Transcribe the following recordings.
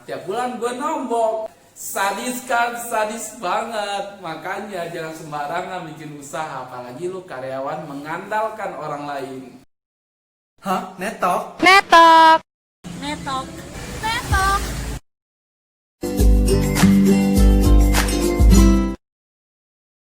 tiap bulan gue nombok. Sadis kan, sadis banget. Makanya jangan sembarangan bikin usaha, apalagi lu karyawan mengandalkan orang lain. Hah? Netok? Netok. Netok. Netok.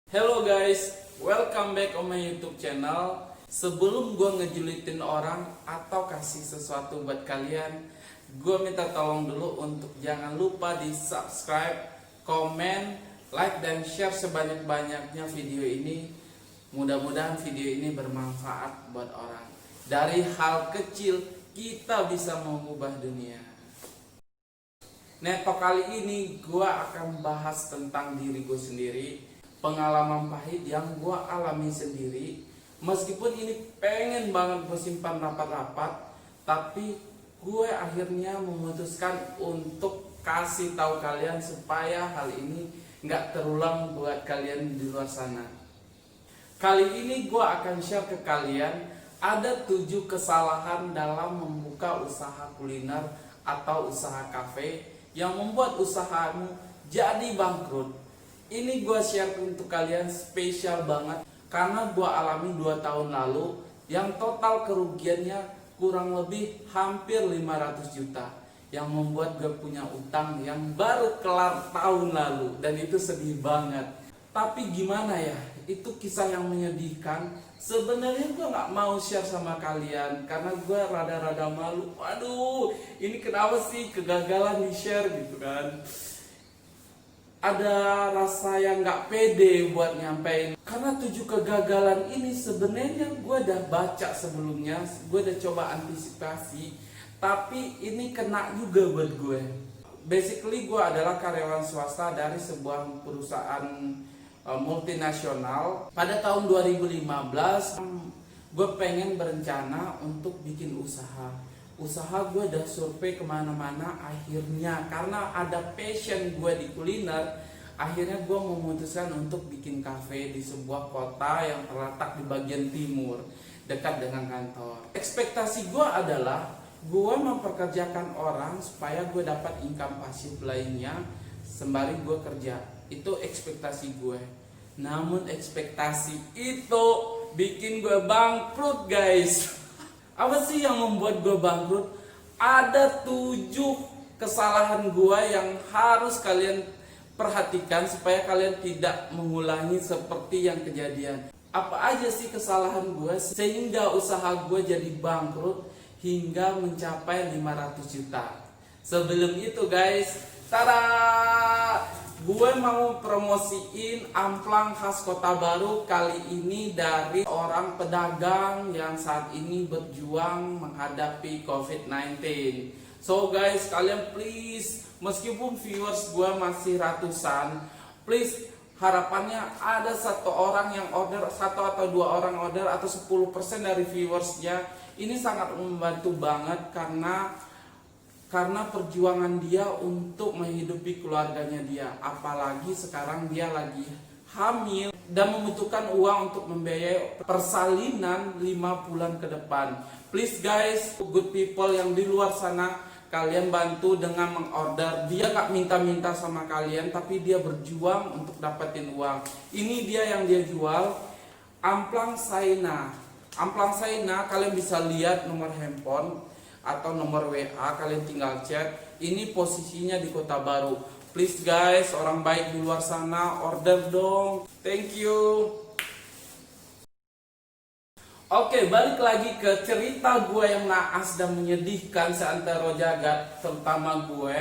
Hello guys, welcome back on my YouTube channel. Sebelum gue ngejulitin orang atau kasih sesuatu buat kalian, gue minta tolong dulu untuk jangan lupa di subscribe, komen, like, dan share sebanyak-banyaknya video ini. Mudah-mudahan video ini bermanfaat buat orang. Dari hal kecil kita bisa mengubah dunia. Netok kali ini gue akan bahas tentang diri gue sendiri, pengalaman pahit yang gue alami sendiri. Meskipun ini pengen banget gue simpan rapat-rapat, tapi gue akhirnya memutuskan untuk kasih tahu kalian supaya hal ini nggak terulang buat kalian di luar sana. Kali ini gue akan share ke kalian ada 7 kesalahan dalam membuka usaha kuliner atau usaha kafe yang membuat usahamu jadi bangkrut. Ini gue share untuk kalian spesial banget karena gue alami 2 tahun lalu yang total kerugiannya kurang lebih hampir 500 juta, yang membuat gue punya utang yang baru kelar tahun lalu, dan itu sedih banget. Tapi gimana ya, itu kisah yang menyedihkan. Sebenarnya gue gak mau share sama kalian karena gue rada-rada malu. Waduh, ini kenapa sih kegagalan di share gitu kan. Ada rasa yang gak pede buat nyampein. Karena 7 kegagalan ini sebenarnya gue udah baca sebelumnya, gue udah coba antisipasi, tapi ini kena juga buat gue. Basically gue adalah karyawan swasta dari sebuah perusahaan multinasional. Pada tahun 2015 gue pengen berencana untuk bikin usaha. Usaha gue udah survei kemana-mana, akhirnya karena ada passion gue di kuliner, akhirnya gue memutuskan untuk bikin kafe di sebuah kota yang terletak di bagian timur, dekat dengan kantor. Ekspektasi gue adalah gue memperkerjakan orang supaya gue dapat income pasif lainnya sembari gue kerja. Itu ekspektasi gue. Namun ekspektasi itu bikin gue bangkrut guys. Apa sih yang membuat gue bangkrut? Ada 7 kesalahan gue yang harus kalian perhatikan supaya kalian tidak mengulangi seperti yang kejadian. Apa aja sih kesalahan gue sehingga usaha gue jadi bangkrut hingga mencapai 500 juta. Sebelum itu guys, tada! Gue mau promosiin amplang khas Kota Baru kali ini dari orang pedagang yang saat ini berjuang menghadapi COVID-19. So guys, kalian please, meskipun viewers gue masih ratusan, please harapannya ada 1 orang yang order, 1 atau 2 orang order, atau 10% dari viewersnya. Ini sangat membantu banget karena perjuangan dia untuk menghidupi keluarganya dia. Apalagi sekarang dia lagi hamil dan membutuhkan uang untuk membiayai persalinan 5 bulan ke depan. Please guys, good people yang di luar sana, kalian bantu dengan mengorder. Dia gak minta-minta sama kalian, tapi dia berjuang untuk dapetin uang. Ini dia yang dia jual, amplang Saina. Amplang Saina, kalian bisa lihat nomor handphone atau nomor WA, kalian tinggal chat. Ini posisinya di Kota Baru. Please guys, orang baik di luar sana, order dong. Thank you. Oke, balik lagi ke cerita gue yang naas dan menyedihkan seantero jagat. Terutama gue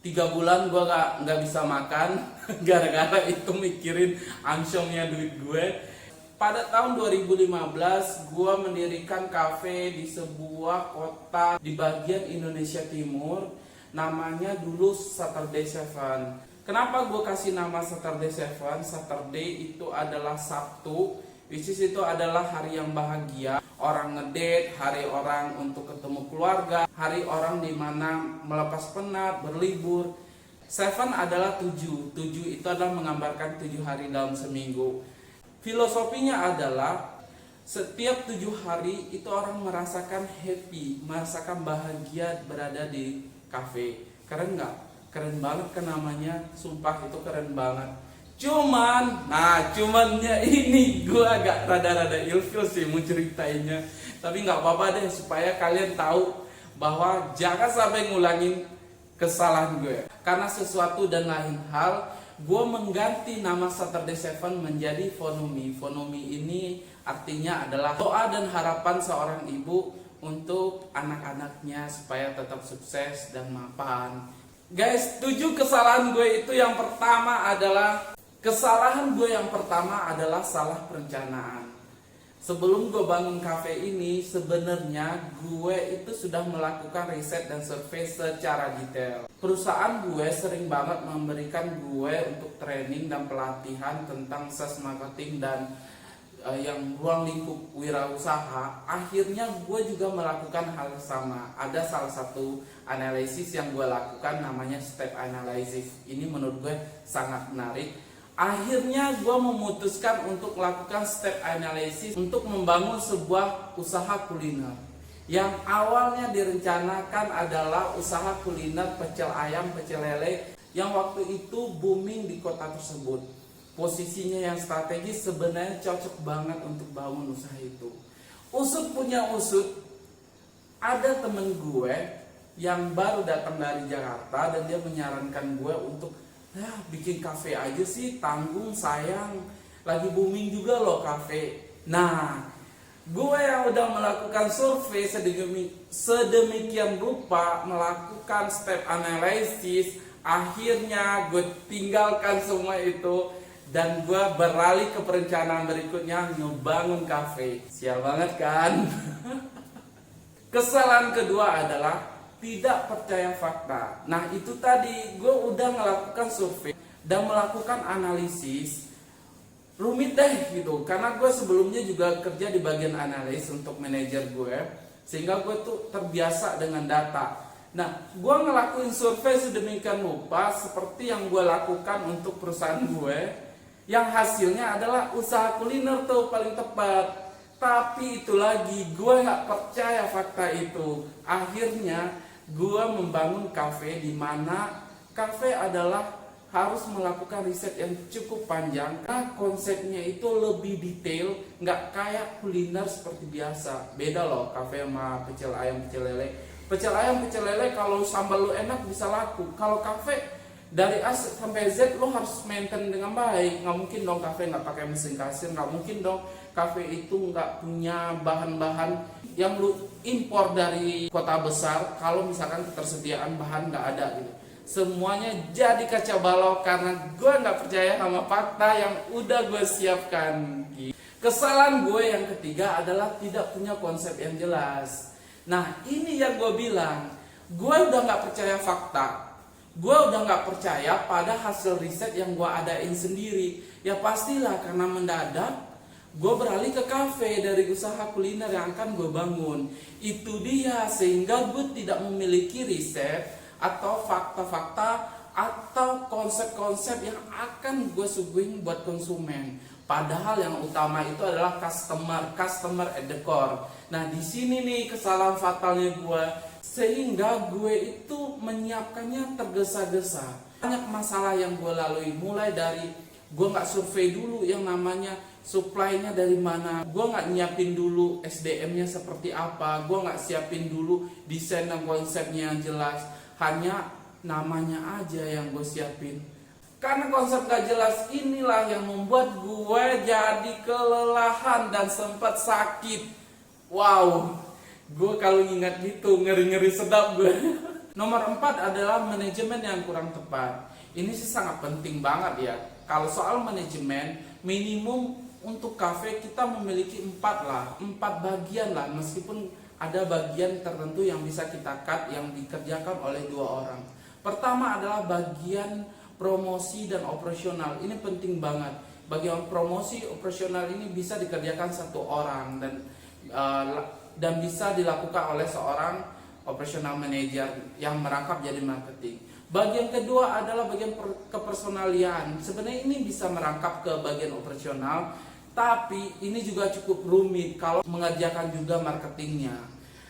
3 bulan gue gak bisa makan gara-gara itu mikirin ansongnya duit gue. Pada tahun 2015 gue mendirikan kafe di sebuah kota di bagian Indonesia Timur. Namanya dulu Saturday Seven. Kenapa gue kasih nama Saturday Seven? Saturday itu adalah Sabtu, which is itu adalah hari yang bahagia. Orang ngedate, hari orang untuk ketemu keluarga, hari orang dimana melepas penat, berlibur. Seven adalah 7 itu adalah menggambarkan 7 hari dalam seminggu. Filosofinya adalah setiap 7 hari itu orang merasakan happy, merasakan bahagia berada di kafe. Keren nggak? Keren banget kan namanya, sumpah itu keren banget. Cumannya ini gue agak rada-rada ilfil sih mau ceritainnya. Tapi nggak apa-apa deh, supaya kalian tahu bahwa jangan sampai ngulangin kesalahan gue. Karena sesuatu dan lain hal, gue mengganti nama Saturday Seven menjadi Fonomi. Fonomi ini artinya adalah doa dan harapan seorang ibu untuk anak-anaknya supaya tetap sukses dan mapan. Guys, 7 kesalahan gue itu yang pertama adalah salah perencanaan. Sebelum gue bangun cafe ini, sebenarnya gue itu sudah melakukan riset dan survei secara detail. Perusahaan gue sering banget memberikan gue untuk training dan pelatihan tentang sales marketing dan yang ruang lingkup wirausaha. Akhirnya gue juga melakukan hal sama. Ada salah satu analisis yang gue lakukan namanya step analysis. Ini menurut gue sangat menarik. Akhirnya gue memutuskan untuk melakukan step analysis untuk membangun sebuah usaha kuliner. Yang awalnya direncanakan adalah usaha kuliner pecel ayam, pecel lele yang waktu itu booming di kota tersebut. Posisinya yang strategis sebenarnya cocok banget untuk bangun usaha itu. Usut punya usut, ada temen gue yang baru datang dari Jakarta dan dia menyarankan gue untuk bikin kafe aja sih, tanggung sayang, lagi booming juga loh kafe. Nah, gue yang udah melakukan survei sedemikian rupa, melakukan step analysis, akhirnya gue tinggalkan semua itu dan gue beralih ke perencanaan berikutnya, ngebangun kafe. Sial banget kan? Kesalahan kedua adalah tidak percaya fakta. Nah itu tadi gue udah melakukan survei dan melakukan analisis. Rumit deh gitu, karena gue sebelumnya juga kerja di bagian analis untuk manajer gue, sehingga gue tuh terbiasa dengan data. Nah gue ngelakuin survei sedemikian rupa seperti yang gue lakukan untuk perusahaan gue, yang hasilnya adalah usaha kuliner tuh paling tepat. Tapi itu lagi, gue gak percaya fakta itu. Akhirnya gue membangun kafe, di mana kafe adalah harus melakukan riset yang cukup panjang karena konsepnya itu lebih detail, nggak kayak kuliner seperti biasa. Beda loh kafe sama pecel ayam, pecel lele. Pecel ayam, pecel lele kalau sambal lo enak bisa laku. Kalau kafe dari A sampai Z lo harus maintain dengan baik. Nggak mungkin dong kafe nggak pakai mesin kasir, nggak mungkin dong kafe itu nggak punya bahan-bahan yang lu impor dari kota besar kalau misalkan ketersediaan bahan nggak ada gitu. Semuanya jadi kacau balau karena gue nggak percaya sama fakta yang udah gue siapkan. Kesalahan gue yang ketiga adalah tidak punya konsep yang jelas. Nah ini yang gue bilang, gue udah nggak percaya fakta, gue udah nggak percaya pada hasil riset yang gue adain sendiri. Ya pastilah karena mendadak gue beralih ke kafe dari usaha kuliner yang akan gue bangun. Itu dia, sehingga gue tidak memiliki riset atau fakta-fakta atau konsep-konsep yang akan gue suguhin buat konsumen. Padahal yang utama itu adalah customer at the core. Nah di sini nih kesalahan fatalnya gue, sehingga gue itu menyiapkannya tergesa-gesa. Banyak masalah yang gue lalui, mulai dari gue nggak survei dulu yang namanya supply-nya dari mana, gue nggak nyiapin dulu SDM-nya seperti apa, gue nggak siapin dulu desain dan konsepnya yang jelas, hanya namanya aja yang gue siapin. Karena konsep gak jelas inilah yang membuat gue jadi kelelahan dan sempat sakit. Wow, gue kalau ingat gitu ngeri-ngeri sedap gue. Nomor 4 adalah manajemen yang kurang tepat. Ini sih sangat penting banget ya. Kalau soal manajemen, minimum untuk kafe kita memiliki 4 bagian lah, meskipun ada bagian tertentu yang bisa kita cut yang dikerjakan oleh 2 orang. Pertama adalah bagian promosi dan operasional. Ini penting banget. Bagian promosi operasional ini bisa dikerjakan 1 orang dan bisa dilakukan oleh seorang operational manager yang merangkap jadi marketing. Bagian kedua adalah bagian kepersonalian. Sebenarnya ini bisa merangkap ke bagian operasional, tapi ini juga cukup rumit kalau mengerjakan juga marketingnya.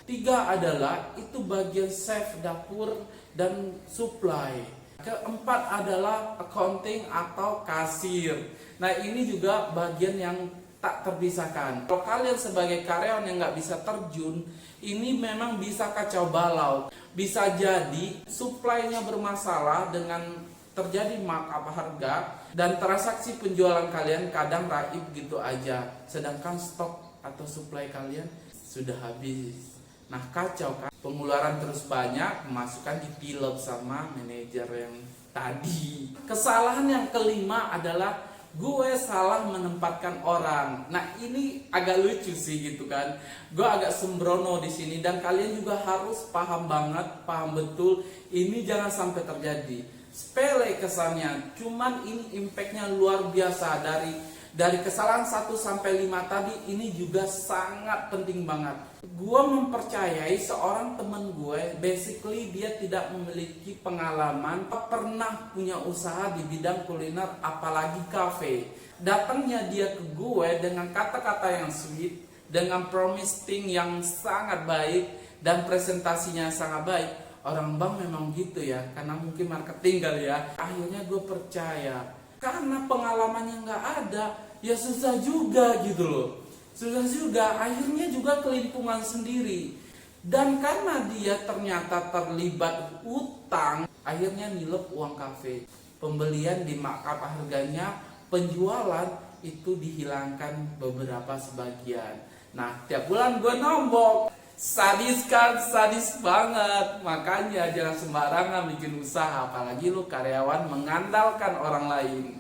3 adalah itu bagian chef dapur dan supply. Keempat adalah accounting atau kasir. Nah, ini juga bagian yang tak terpisahkan. Kalau kalian sebagai karyawan yang nggak bisa terjun, ini memang bisa kacau balau. Bisa jadi supply-nya bermasalah dengan terjadi markup harga dan transaksi penjualan kalian kadang raib gitu aja, sedangkan stok atau supply kalian sudah habis. Nah, kacau kan? Pengeluaran terus banyak, pemasukan ditilep sama manajer yang tadi. Kesalahan yang kelima adalah gue salah menempatkan orang. Nah, ini agak lucu sih gitu kan. Gue agak sembrono di sini dan kalian juga harus paham banget, paham betul ini jangan sampai terjadi. Sepele kesannya, cuman ini impactnya luar biasa. Dari kesalahan 1 sampai 5 tadi ini juga sangat penting banget. Gue mempercayai seorang temen gue, basically dia tidak memiliki pengalaman, pernah punya usaha di bidang kuliner apalagi kafe. Datangnya dia ke gue dengan kata-kata yang sweet, dengan promising yang sangat baik dan presentasinya sangat baik. Orang bank memang gitu ya, karena mungkin marketing kali ya. Akhirnya gue percaya. Karena pengalamannya nggak ada, ya susah juga gitu loh. Susah juga, akhirnya juga kelimpungan sendiri. Dan karena dia ternyata terlibat utang, akhirnya nilep uang kafe. Pembelian di markup harganya, penjualan itu dihilangkan beberapa sebagian. Nah, tiap bulan gue nombok. Sadis kan, sadis banget. Makanya jangan sembarangan bikin usaha, apalagi lu karyawan mengandalkan orang lain.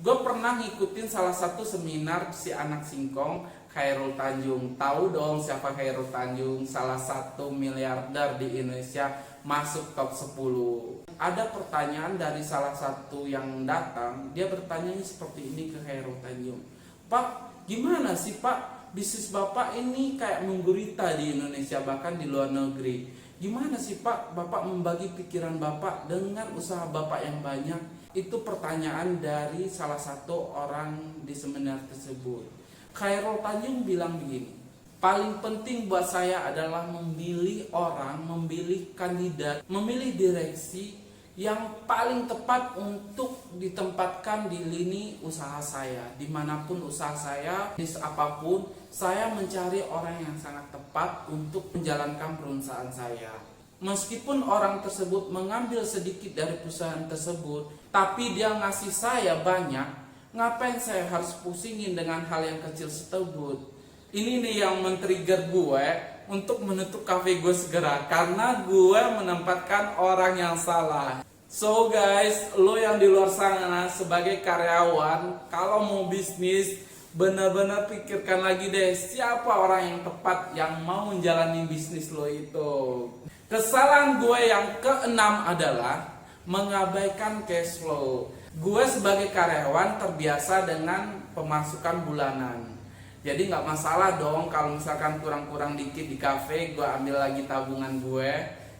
Gue pernah ngikutin salah satu seminar si anak singkong, Khairul Tanjung. Tahu dong siapa Khairul Tanjung? Salah satu miliarder di Indonesia, masuk top 10. Ada pertanyaan dari salah satu yang datang, dia bertanya seperti ini ke Khairul Tanjung. Pak, gimana sih Pak? Bisnis Bapak ini kayak menggurita di Indonesia, bahkan di luar negeri. Gimana sih Pak, Bapak membagi pikiran Bapak dengan usaha Bapak yang banyak? Itu pertanyaan dari salah satu orang di seminar tersebut. Khairul Tanjung bilang begini, paling penting buat saya adalah memilih orang, memilih kandidat, memilih direksi yang paling tepat untuk ditempatkan di lini usaha saya. Dimanapun usaha saya, bisnis apapun, saya mencari orang yang sangat tepat untuk menjalankan perusahaan saya. Meskipun orang tersebut mengambil sedikit dari perusahaan tersebut, tapi dia ngasih saya banyak, ngapain saya harus pusingin dengan hal yang kecil tersebut? Ini nih yang men-trigger gue untuk menutup kafe gue segera, karena gue menempatkan orang yang salah. So guys, lo yang di luar sana sebagai karyawan, kalau mau bisnis, benar-benar pikirkan lagi deh siapa orang yang tepat yang mau menjalani bisnis lo itu. Kesalahan gue yang keenam adalah mengabaikan cash flow. Gue sebagai karyawan terbiasa dengan pemasukan bulanan. Jadi nggak masalah dong kalau misalkan kurang-kurang dikit di kafe, gue ambil lagi tabungan gue.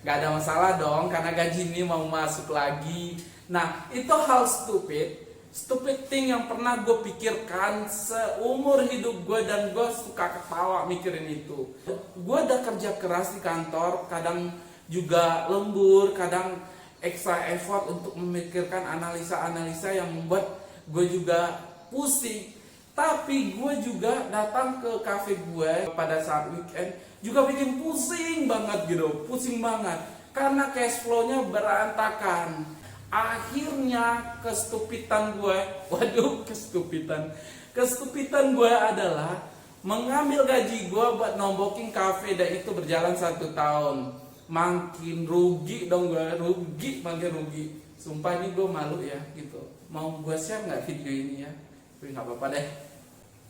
Nggak ada masalah dong karena gaji ini mau masuk lagi. Nah, itu hal stupid thing yang pernah gue pikirkan seumur hidup gue, dan gue suka ketawa mikirin itu. Gue udah kerja keras di kantor, kadang juga lembur, kadang extra effort untuk memikirkan analisa-analisa yang membuat gue juga pusing. Tapi gue juga datang ke cafe gue pada saat weekend juga bikin pusing banget gitu, pusing banget karena cash flow-nya berantakan. Akhirnya kestupitan gue, kestupitan gue adalah mengambil gaji gue buat nombokin kafe, dan itu berjalan 1 tahun. Makin rugi dong gue, makin rugi. Sumpah ini gue malu ya gitu. Mau gue share nggak video ini ya? Tapi nggak apa-apa deh.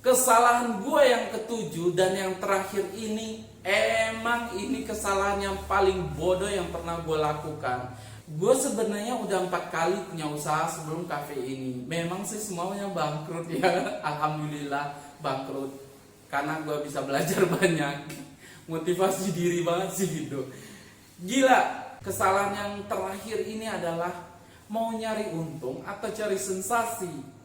Kesalahan gue yang ketujuh dan yang terakhir ini, emang ini kesalahan yang paling bodoh yang pernah gue lakukan. Gue sebenarnya udah 4 kali punya usaha sebelum kafe ini. Memang sih semuanya bangkrut ya, alhamdulillah bangkrut. Karena gue bisa belajar banyak, motivasi diri banget sih gitu. Gila, kesalahan yang terakhir ini adalah mau nyari untung atau cari sensasi.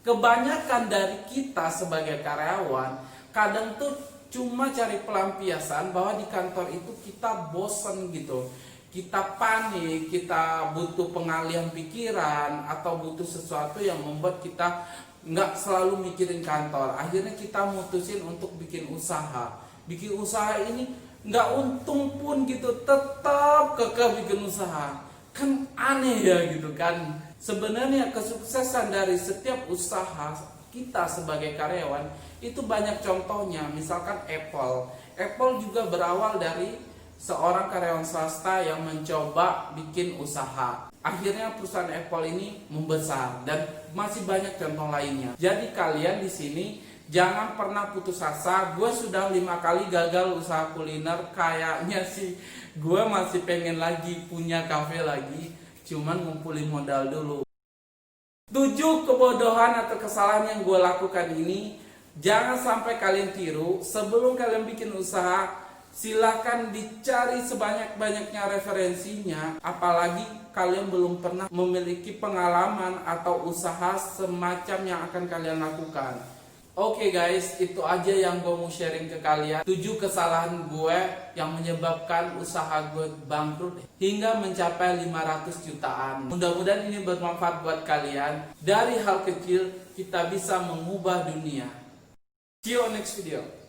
Kebanyakan dari kita sebagai karyawan kadang tuh cuma cari pelampiasan bahwa di kantor itu kita bosen gitu. kita panik, kita butuh pengalihan pikiran, atau butuh sesuatu yang membuat kita nggak selalu mikirin kantor. Akhirnya kita mutusin untuk bikin usaha. Bikin usaha ini nggak untung pun gitu, tetap kekeh bikin usaha. Kan aneh ya gitu kan. Sebenarnya kesuksesan dari setiap usaha kita sebagai karyawan itu banyak contohnya. Misalkan Apple juga berawal dari seorang karyawan swasta yang mencoba bikin usaha. Akhirnya perusahaan Apple ini membesar, dan masih banyak contoh lainnya. Jadi kalian di sini jangan pernah putus asa. Gue sudah 5 kali gagal usaha kuliner. Kayaknya sih gue masih pengen lagi punya kafe lagi, cuman ngumpulin modal dulu. 7 kebodohan atau kesalahan yang gue lakukan ini jangan sampai kalian tiru. Sebelum kalian bikin usaha, silahkan dicari sebanyak-banyaknya referensinya. Apalagi kalian belum pernah memiliki pengalaman atau usaha semacam yang akan kalian lakukan. Oke guys, itu aja yang gue mau sharing ke kalian. 7 kesalahan gue yang menyebabkan usaha gue bangkrut hingga mencapai 500 jutaan. Mudah-mudahan ini bermanfaat buat kalian. Dari hal kecil kita bisa mengubah dunia. See you on next video.